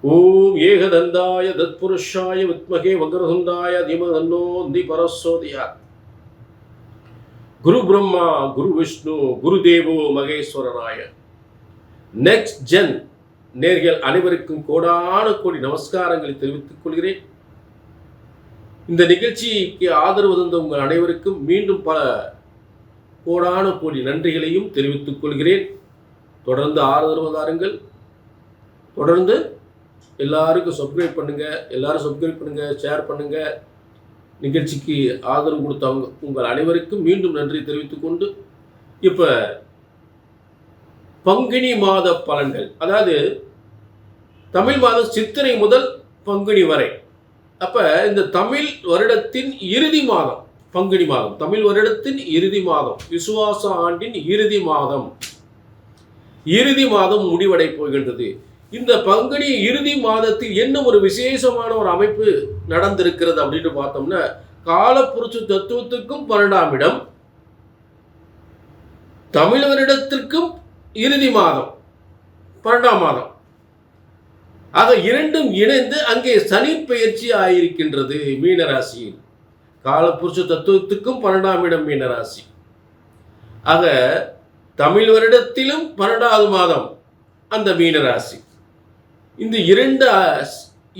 ஓம் ஏகதந்தாய தத்புருஷாய வித்மகே வக்ரதுண்டாய தீமதன்னோ திபரசோதியாத். குரு பிரம்மா குரு விஷ்ணு குரு தேவோ மகேஸ்வரராய. நெக்ஸ்ட் ஜென் நேர்கள் அனைவருக்கும் கோடான கோடி நமஸ்காரங்களை தெரிவித்துக் கொள்கிறேன். இந்த நிகழ்ச்சிக்கு ஆதரவு தந்த உங்கள் அனைவருக்கும் மீண்டும் பல கோடான கோடி நன்றிகளையும் தெரிவித்துக் கொள்கிறேன். தொடர்ந்து ஆதரவு தாருங்கள். தொடர்ந்து எல்லாருக்கும் சப்ஸ்கிரைப் பண்ணுங்க, ஷேர் பண்ணுங்க. நிகழ்ச்சிக்கு ஆதரவு கொடுத்தவங்க உங்கள் அனைவருக்கும் மீண்டும் நன்றி தெரிவித்துக் கொண்டு, இப்ப பங்குனி மாத பலன்கள், அதாவது தமிழ் மாதம் சித்திரை முதல் பங்குனி வரை. அப்ப இந்த தமிழ் வருடத்தின் இறுதி மாதம் பங்குனி மாதம், தமிழ் வருடத்தின் இறுதி மாதம், விசுவாச ஆண்டின் இறுதி மாதம் முடிவடை போகின்றது. இந்த பங்குனி இறுதி மாதத்தில் என்ன ஒரு விசேஷமான ஒரு அமைப்பு நடந்திருக்கிறது அப்படின்னு பார்த்தோம்னா, காலப்புருஷ தத்துவத்துக்கும் 12ஆம் இடம், தமிழ் வருடத்திற்கும் இறுதி மாதம் 12ஆம் மாதம் ஆக இரண்டும் இணைந்து அங்கே சனி பெயர்ச்சி ஆயிருக்கின்றது மீனராசியில். காலப்புருஷ தத்துவத்துக்கும் 12ஆம் இடம் மீனராசி. ஆக தமிழ் வருடத்திலும் 12வது மாதம் அந்த மீனராசி. இந்த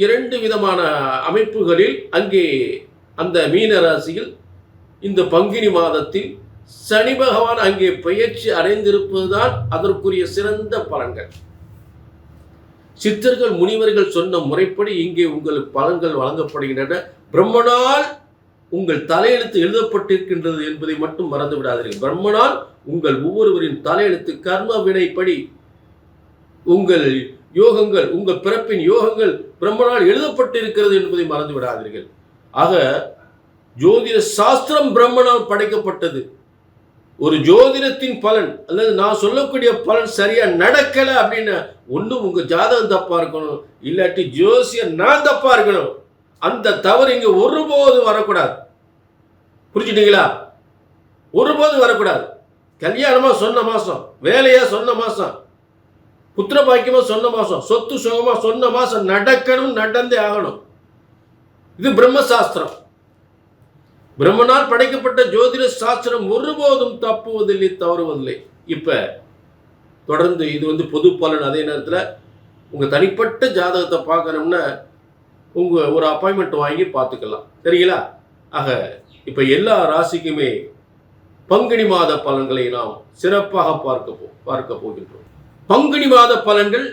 இரண்டு விதமான அமைப்புகளில் அங்கே அந்த மீனராசியில் இந்த பங்குனி மாதத்தில் சனி பகவான் அங்கே பெயர்ச்சி அடைந்திருப்பதுதான் அதற்குரிய சிறந்த பலன்கள். சித்தர்கள் முனிவர்கள் சொன்ன முறைப்படி இங்கே உங்களுக்கு பலன்கள் வழங்கப்படுகின்றன. பிரம்மனால் உங்கள் தலையெழுத்து எழுதப்பட்டிருக்கின்றது என்பதை மட்டும் மறந்து விடாதீர்கள். பிரம்மனால் உங்கள் ஒவ்வொருவரின் தலையெழுத்து கர்ம வினைப்படி உங்கள் யோகங்கள், உங்கள் பிறப்பின் யோகங்கள் பிரம்மனால் எழுதப்பட்டிருக்கிறது என்பதை மறந்து விடாதீர்கள். ஆக ஜோதிட சாஸ்திரம் பிரம்மனால் படைக்கப்பட்டது. ஒரு ஜோதிடத்தின் பலன் அல்லது நான் சொல்லக்கூடிய பலன் சரியா நடக்கல அப்படின்னு ஒன்றும் உங்க ஜாதகம் தப்பா இருக்கணும், இல்லாட்டி ஜோசியர் நான் தப்பா இருக்கணும். அந்த தவறு இங்க ஒருபோது வரக்கூடாது. புரிஞ்சுட்டீங்களா? ஒருபோது வரக்கூடாது. கல்யாணமா சொன்ன மாசம், வேலையா சொன்ன மாசம், புத்திர பாக்கியமா சொன்ன மாசம், சொத்து சுகமா சொன்ன மாசம் நடக்கணும், நடந்தே ஆகணும். இது பிரம்மசாஸ்திரம். பிரம்மனால் படைக்கப்பட்ட ஜோதிட சாஸ்திரம் ஒருபோதும் தப்புவதில்லை, தவறுவதில்லை. இப்ப தொடர்ந்து இது பொது பலன். அதே நேரத்தில் உங்க தனிப்பட்ட ஜாதகத்தை பார்க்கணும்னா உங்க ஒரு அப்பாயின்மெண்ட் வாங்கி பார்த்துக்கலாம். சரிங்களா? ஆக இப்ப எல்லா ராசிக்குமே பங்குனி மாத பலன்களை நாம் சிறப்பாக பார்க்க போகின்றோம். பங்குனி மாத பலன்கள்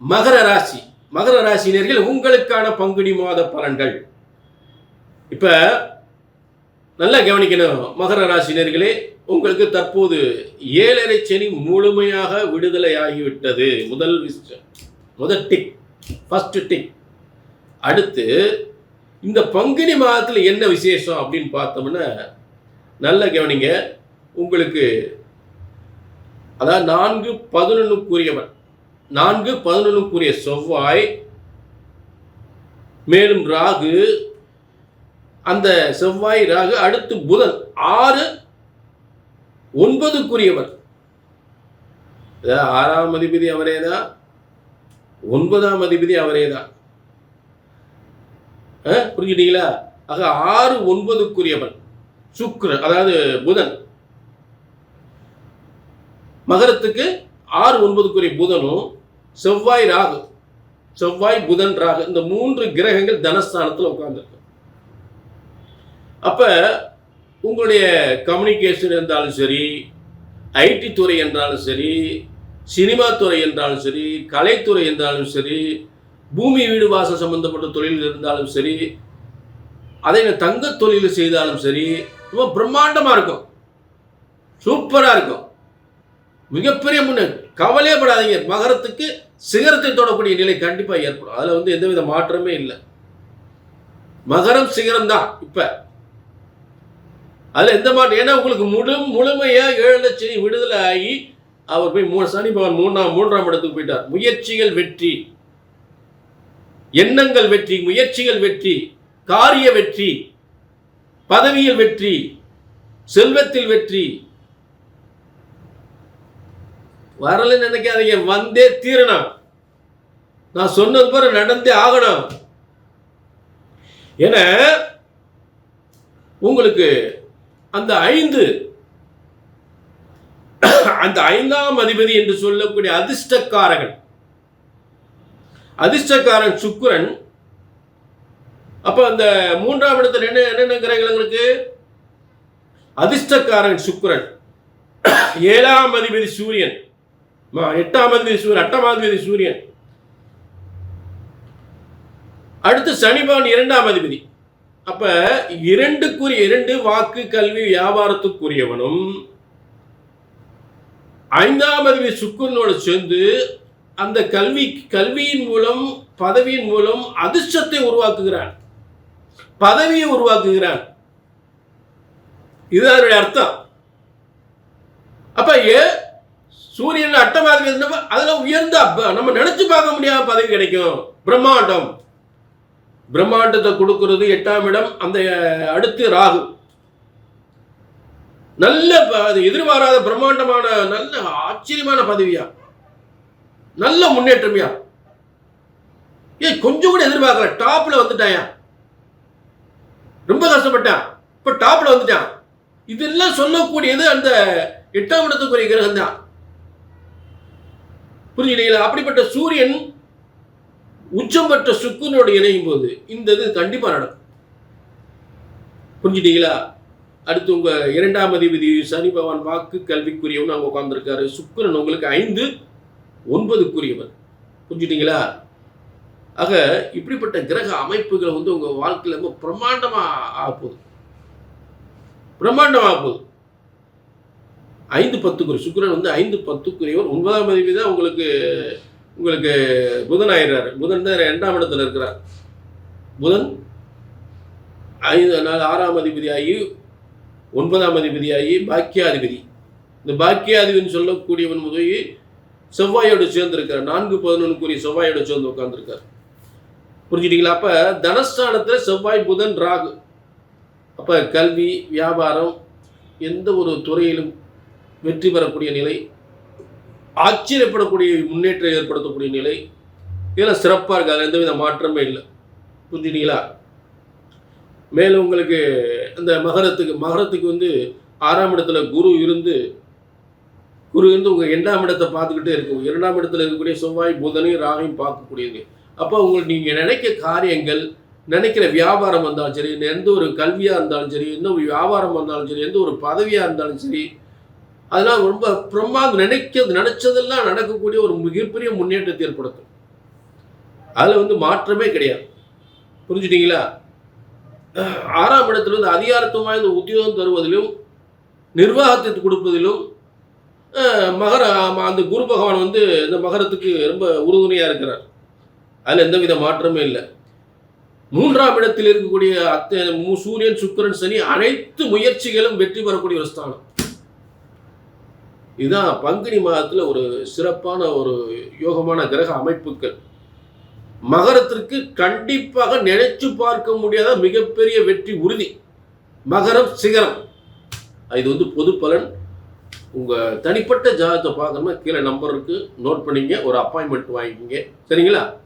மகர ராசி, மகர ராசினியர்கள் உங்களுக்கான பங்குனி மாத பலன்கள். இப்ப நல்லா கவனிக்கணும் மகர ராசினியர்களே, உங்களுக்கு தற்போது 7.5 சனி முழுமையாக விடுதலை ஆகிவிட்டது. முதல் டிக், ஃபர்ஸ்ட் டிக். அடுத்து இந்த பங்குனி மாதத்தில் என்ன விசேஷம் அப்படின்னு பார்த்தோம்னா, நல்ல கவனிங்க. உங்களுக்கு அதாவது 4-11 4-11 செவ்வாய், மேலும் ராகு, அந்த செவ்வாய் ராகு, அடுத்து புதன் 6-9 6ஆம் அதிபதி அவரேதான், 9ஆம் அதிபதி அவரேதான். புரிஞ்சுட்டீங்களா? ஆக 6-9 சுக்கிரன், அதாவது புதன். மகரத்துக்கு 6-9 புதனும் செவ்வாய் ராகு, செவ்வாய் புதன் ராகு, இந்த 3 கிரகங்கள் தனஸ்தானத்தில் உட்கார்ந்துருக்கு. அப்ப உங்களுடைய கம்யூனிகேஷன் இருந்தாலும் சரி, ஐடி துறை என்றாலும் சரி, சினிமா துறை என்றாலும் சரி, கலைத்துறை என்றாலும் சரி, பூமி வீடு வாசல் சம்பந்தப்பட்ட தொழில் இருந்தாலும் சரி, அதை தங்க தொழில் செய்தாலும் சரி, ரொம்ப பிரம்மாண்டமா இருக்கும், சூப்பரா இருக்கும், மிகப்பெரிய முன்னேற்றம். கவலையே படாதீங்க. மகரத்துக்கு சிகரத்தை தொடக்கூடிய நிலை கண்டிப்பா ஏற்படும். அதுல எந்தவித மாற்றமே இல்லை. மகரம் சிகரம் தான். இப்ப அதுல எந்த மாற்றம்? ஏன்னா உங்களுக்கு முழுமையா 7.5 சனி விடுதலை ஆகி அவர் போய் சனி பகவான் 3ஆம் இடத்துக்கு போயிட்டார். முயற்சிகள் வெற்றி, எண்ணங்கள் வெற்றி, முயற்சிகள் வெற்றி, காரிய வெற்றி, பதவியில் வெற்றி, செல்வத்தில் வெற்றி. வரலன்னு நினைக்காதீங்க, வந்தே தீரணும். நான் சொன்னது போல நடந்தே ஆகணும். என உங்களுக்கு அந்த ஐந்தாம் அதிபதி என்று சொல்லக்கூடிய அதிர்ஷ்டக்காரன் சுக்கிரன். அப்ப அந்த மூன்றாம் இடத்துல என்னென்ன கிரகங்களுக்கு? அதிர்ஷ்டக்காரன் சுக்கிரன், ஏழாம் அதிபதி சூரியன், எட்டாம் அதிபதி சூரியன், அடுத்து சனிபான் இரண்டாம் அதிபதி. அப்ப இரண்டு வாக்கு கல்வி வியாபாரத்துக்குரியவனும் ஐந்தாம் அதிபதி சுக்கிரனோடு சேர்ந்து அந்த கல்வியின் மூலம் பதவியின் மூலம் அதிர்ஷ்டத்தை உருவாக்குகிறான், பதவியை உருவாக்குகிறான். இதுதான் அர்த்தம். அப்ப சூரியன் அட்டமாதிபதி அதுல உயர்ந்த நம்ம நினைச்சு பார்க்க முடியாத பதவி கிடைக்கும். பிரம்மாண்டத்தை கொடுக்கிறது எட்டாம் இடம். அந்த அடுத்து ராகு. நல்ல எதிர்பாராத பிரம்மாண்டமான நல்ல ஆச்சரியமான பதவியா, நல்ல முன்னேற்றமையா. கொஞ்சம் கூட எதிர்பார்க்கல, டாப்ல வந்துட்டாயா. ரொம்ப கஷ்டப்பட்டான், இப்ப டாப்ல வந்துட்டான். இதெல்லாம் சொல்லக்கூடியது அந்த எட்டாம் இடத்துக்குரிய கிரகம் தான். புரிஞ்சுட்டீங்களா? அப்படிப்பட்ட சூரியன் உச்சம் பெற்ற சுக்கிரனோடு இணையும் போது இந்த இது கண்டிப்பா நடக்கும். புரிஞ்சுட்டீங்களா? அடுத்து உங்க இரண்டாம் அதிபதி சனி பகவான் வாக்கு கல்விக்குரியவன் அங்க உட்கார்ந்துருக்காரு. சுக்கிரன் உங்களுக்கு 5, 9க்குரியவன். புரிஞ்சுட்டீங்களா? ஆக இப்படிப்பட்ட கிரக அமைப்புகளை உங்க வாழ்க்கையில ரொம்ப பிரம்மாண்டமா ஆகப்போகுது. 5-10 சுக்கிரன் 5-10க்குரியவர். 9ஆம் அதிபதி தான் உங்களுக்கு புதன் ஆயிடுறாரு. புதன் தான் 2ஆம் இடத்துல இருக்கிறார். புதன் 6ஆம் அதிபதி ஆகி 9ஆம் அதிபதி ஆகி பாக்கியாதிபதி. இந்த பாக்கியாதிபதினு சொல்லக்கூடியவன் முதல் செவ்வாயோடு சேர்ந்திருக்கார். 4-11க்குரிய செவ்வாயோடு சேர்ந்து உட்கார்ந்துருக்கார். புரிஞ்சுட்டீங்களா? அப்ப தனஸ்தானத்துல செவ்வாய், புதன், ராகு. அப்ப கல்வி, வியாபாரம், எந்த ஒரு துறையிலும் வெற்றி பெறக்கூடிய நிலை, ஆச்சரியப்படக்கூடிய முன்னேற்றம் ஏற்படுத்தக்கூடிய நிலை, இதெல்லாம் சிறப்பாக இருக்கு. அதில் எந்தவித மாற்றமே இல்லை. புரிஞ்சுட்டீங்களா? மேலும் உங்களுக்கு அந்த மகரத்துக்கு 6ஆம் இடத்துல குரு இருந்து உங்கள் 2ஆம் இடத்தை பார்த்துக்கிட்டே இருக்கும். 2ஆம் இடத்துல இருக்கக்கூடிய செவ்வாய், புதனையும், ராகையும் பார்க்கக்கூடியது. அப்போ உங்களுக்கு நீங்கள் நினைக்க காரியங்கள், நினைக்கிற வியாபாரம் வந்தாலும் சரி, எந்த ஒரு கல்வியாக இருந்தாலும் சரி, எந்த ஒரு வியாபாரம் வந்தாலும் சரி, எந்த ஒரு பதவியாக இருந்தாலும் சரி, அதெல்லாம் ரொம்ப நினைச்சதெல்லாம் நடக்கக்கூடிய ஒரு மிகப்பெரிய முன்னேற்றத்தை ஏற்படுத்தும். அதில் மாற்றமே கிடையாது. புரிஞ்சுட்டீங்களா? 6ஆம் இடத்துல அதிகாரத்துவம் வாய்ந்த உத்தியோகம் தருவதிலும் நிர்வாகத்தை கொடுப்பதிலும் அந்த குரு பகவான் இந்த மகரத்துக்கு ரொம்ப உறுதுணையாக இருக்கிறார். அதில் எந்தவித மாற்றமே இல்லை. 3ஆம் இடத்தில் இருக்கக்கூடிய சூரியன், சுக்கிரன், சனி அனைத்து முயற்சிகளும் வெற்றி பெறக்கூடிய ஒரு ஸ்தானம். இதுதான் பங்குனி மாதத்தில் ஒரு சிறப்பான ஒரு யோகமான கிரக அமைப்புகள். மகரத்திற்கு கண்டிப்பாக நினைச்சு பார்க்க முடியாத மிகப்பெரிய வெற்றி உறுதி. மகரம் சிகரம். இது பொது பலன். உங்க தனிப்பட்ட ஜாதகத்தை பார்க்கணும்னா கீழே நம்பருக்கு நோட் பண்ணிங்க, ஒரு அப்பாயின்மெண்ட் வாங்கிக்கிங்க. சரிங்களா?